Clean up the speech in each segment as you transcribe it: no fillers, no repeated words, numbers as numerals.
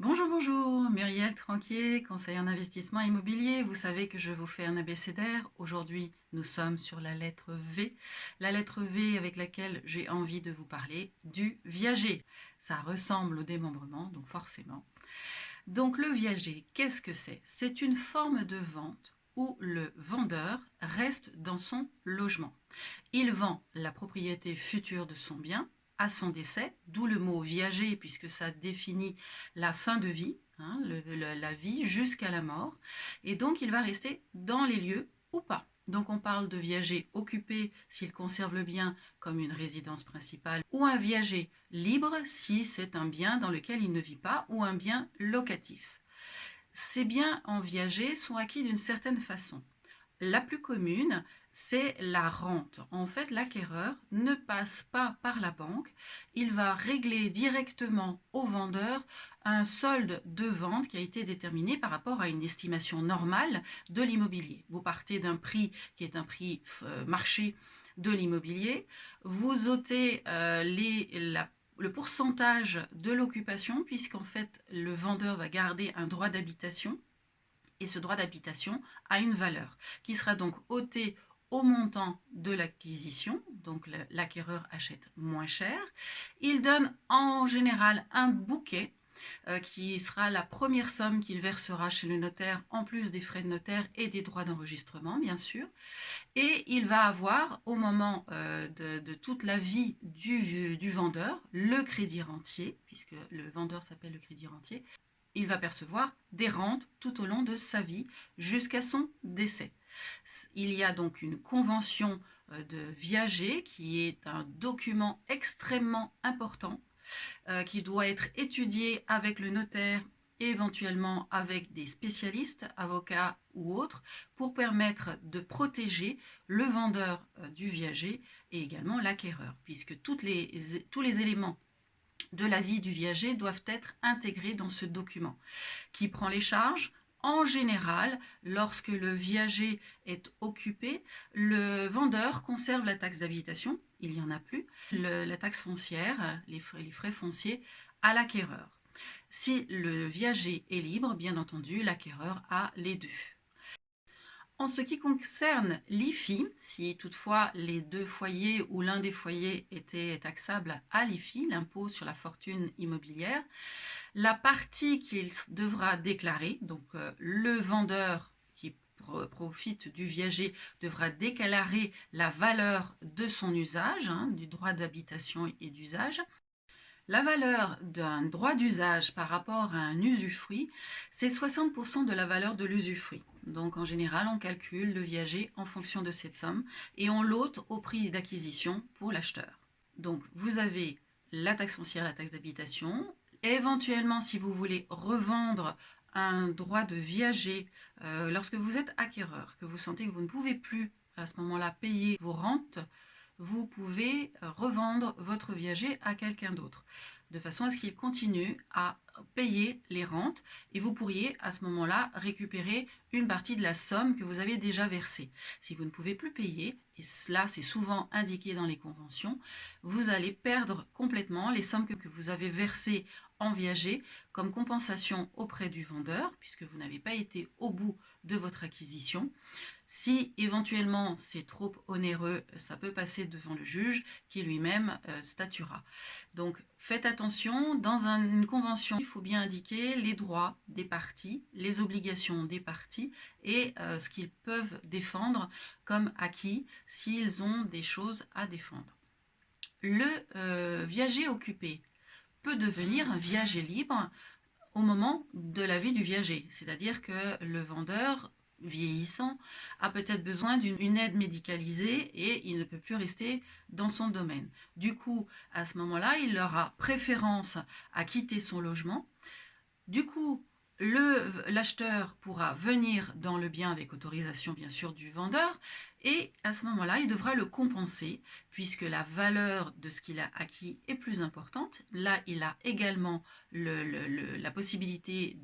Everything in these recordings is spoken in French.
Bonjour, bonjour, Muriel Tranquier, conseiller en investissement immobilier. Vous savez que je vous fais un abécédaire. Aujourd'hui, nous sommes sur la lettre V. La lettre V avec laquelle j'ai envie de vous parler du viager. Ça ressemble au démembrement, donc forcément. Donc le viager, qu'est-ce que c'est? C'est une forme de vente où le vendeur reste dans son logement. Il vend la propriété future de son bien à son décès, d'où le mot viager, puisque ça définit la fin de vie, hein, la vie jusqu'à la mort, et donc il va rester dans les lieux ou pas. Donc on parle de viager occupé s'il conserve le bien comme une résidence principale, ou un viager libre si c'est un bien dans lequel il ne vit pas, ou un bien locatif. Ces biens en viager sont acquis d'une certaine façon. La plus commune, c'est la rente. En fait, l'acquéreur ne passe pas par la banque, il va régler directement au vendeur un solde de vente qui a été déterminé par rapport à une estimation normale de l'immobilier. Vous partez d'un prix qui est un prix marché de l'immobilier, vous ôtez le pourcentage de l'occupation, puisqu'en fait le vendeur va garder un droit d'habitation, et ce droit d'habitation a une valeur qui sera donc ôtée au montant de l'acquisition, donc l'acquéreur achète moins cher. Il donne en général un bouquet qui sera la première somme qu'il versera chez le notaire, en plus des frais de notaire et des droits d'enregistrement, bien sûr. Et il va avoir, au moment de toute la vie du vendeur, le crédit rentier, puisque le vendeur s'appelle le crédit rentier, il va percevoir des rentes tout au long de sa vie jusqu'à son décès. Il y a donc une convention de viager qui est un document extrêmement important qui doit être étudié avec le notaire et éventuellement avec des spécialistes, avocats ou autres, pour permettre de protéger le vendeur du viager et également l'acquéreur, puisque tous les éléments de la vie du viager doivent être intégrés dans ce document. Qui prend les charges? En général, lorsque le viager est occupé, le vendeur conserve la taxe d'habitation, il n'y en a plus, la taxe foncière, les frais fonciers à l'acquéreur. Si le viager est libre, bien entendu, l'acquéreur a les deux. En ce qui concerne l'IFI, si toutefois les deux foyers ou l'un des foyers était taxable à l'IFI, l'impôt sur la fortune immobilière, la partie qu'il devra déclarer, donc le vendeur qui profite du viager devra déclarer la valeur de son usage, hein, du droit d'habitation et d'usage. La valeur d'un droit d'usage par rapport à un usufruit, c'est 60% de la valeur de l'usufruit. Donc en général, on calcule le viager en fonction de cette somme et on l'ôte au prix d'acquisition pour l'acheteur. Donc vous avez la taxe foncière, la taxe d'habitation. Éventuellement, si vous voulez revendre un droit de viager, lorsque vous êtes acquéreur, que vous sentez que vous ne pouvez plus à ce moment-là payer vos rentes, vous pouvez revendre votre viager à quelqu'un d'autre, de façon à ce qu'il continue à payer les rentes et vous pourriez à ce moment-là récupérer une partie de la somme que vous avez déjà versée. Si vous ne pouvez plus payer, et cela c'est souvent indiqué dans les conventions, vous allez perdre complètement les sommes que vous avez versées en viager comme compensation auprès du vendeur, puisque vous n'avez pas été au bout de votre acquisition. Si éventuellement c'est trop onéreux, ça peut passer devant le juge qui lui-même statuera. Donc faites attention, dans une convention, il faut bien indiquer les droits des parties, les obligations des parties et ce qu'ils peuvent défendre comme acquis s'ils ont des choses à défendre. Le viager occupé peut devenir un viager libre au moment de la vie du viager, c'est-à-dire que le vendeur vieillissant a peut-être besoin d'une aide médicalisée et il ne peut plus rester dans son domaine. Du coup, à ce moment-là, il aura préférence à quitter son logement. Du coup, l'acheteur pourra venir dans le bien avec autorisation bien sûr du vendeur et à ce moment-là, il devra le compenser puisque la valeur de ce qu'il a acquis est plus importante. Là, il a également la possibilité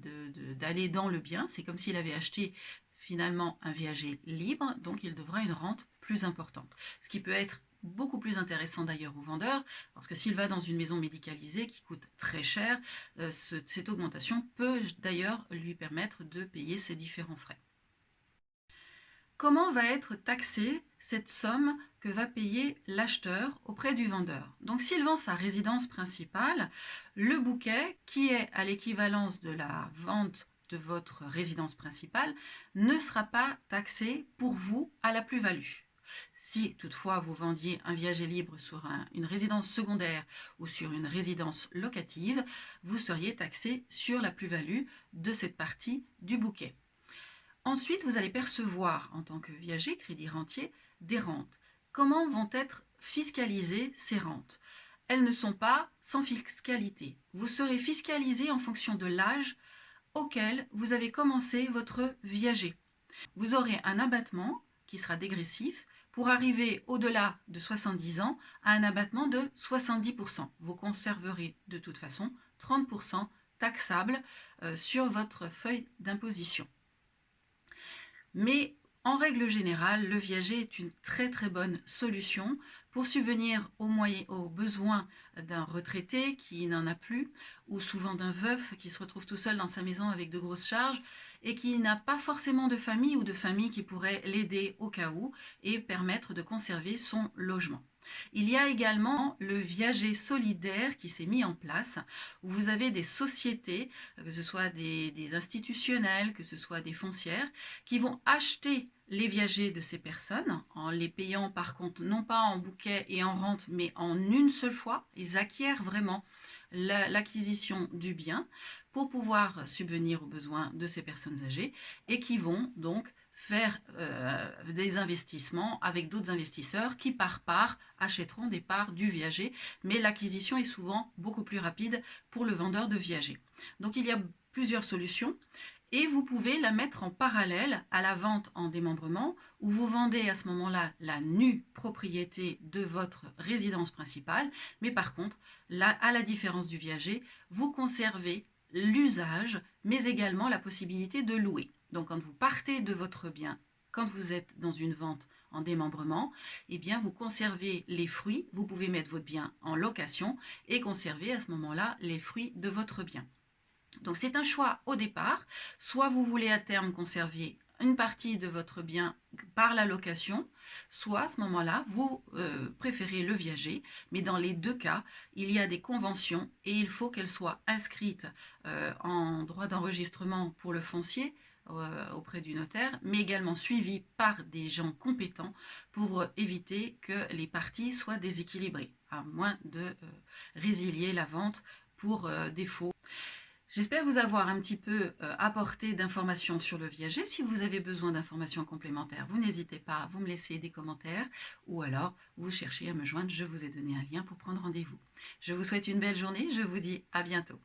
d'aller dans le bien. C'est comme s'il avait acheté finalement un viager libre, donc il devra une rente plus importante. Ce qui peut être beaucoup plus intéressant d'ailleurs au vendeur, parce que s'il va dans une maison médicalisée qui coûte très cher, cette augmentation peut d'ailleurs lui permettre de payer ses différents frais. Comment va être taxée cette somme que va payer l'acheteur auprès du vendeur? Donc s'il vend sa résidence principale, le bouquet, qui est à l'équivalence de la vente de votre résidence principale, ne sera pas taxé pour vous à la plus-value. Si toutefois vous vendiez un viager libre sur une résidence secondaire ou sur une résidence locative, vous seriez taxé sur la plus-value de cette partie du bouquet. Ensuite, vous allez percevoir en tant que viager, crédit rentier, des rentes. Comment vont être fiscalisées ces rentes? Elles ne sont pas sans fiscalité. Vous serez fiscalisé en fonction de l'âge auquel vous avez commencé votre viager. Vous aurez un abattement qui sera dégressif pour arriver au-delà de 70 ans à un abattement de 70%. Vous conserverez de toute façon 30% taxable sur votre feuille d'imposition. Mais en règle générale, le viager est une très très bonne solution pour subvenir aux besoins d'un retraité qui n'en a plus, ou souvent d'un veuf qui se retrouve tout seul dans sa maison avec de grosses charges et qui n'a pas forcément de famille ou de famille qui pourrait l'aider au cas où et permettre de conserver son logement. Il y a également le viager solidaire qui s'est mis en place, où vous avez des sociétés, que ce soit des institutionnels, que ce soit des foncières, qui vont acheter les viagers de ces personnes, en les payant par contre non pas en bouquet et en rente, mais en une seule fois. Ils acquièrent vraiment l'acquisition du bien pour pouvoir subvenir aux besoins de ces personnes âgées et qui vont donc faire des investissements avec d'autres investisseurs qui par part achèteront des parts du viager, mais l'acquisition est souvent beaucoup plus rapide pour le vendeur de viager. Donc il y a plusieurs solutions et vous pouvez la mettre en parallèle à la vente en démembrement où vous vendez à ce moment-là la nue propriété de votre résidence principale, mais par contre, là, à la différence du viager, vous conservez l'usage, mais également la possibilité de louer. Donc quand vous partez de votre bien, quand vous êtes dans une vente en démembrement, eh bien vous conservez les fruits, vous pouvez mettre votre bien en location et conserver à ce moment-là les fruits de votre bien. Donc c'est un choix au départ, soit vous voulez à terme conserver une partie de votre bien par la location, soit à ce moment-là, vous préférez le viager, mais dans les deux cas, il y a des conventions et il faut qu'elles soient inscrites en droit d'enregistrement pour le foncier auprès du notaire, mais également suivies par des gens compétents pour éviter que les parties soient déséquilibrées, à moins de résilier la vente pour défaut. J'espère vous avoir un petit peu apporté d'informations sur le viager. Si vous avez besoin d'informations complémentaires, vous n'hésitez pas, vous me laissez des commentaires ou alors vous cherchez à me joindre. Je vous ai donné un lien pour prendre rendez-vous. Je vous souhaite une belle journée. Je vous dis à bientôt.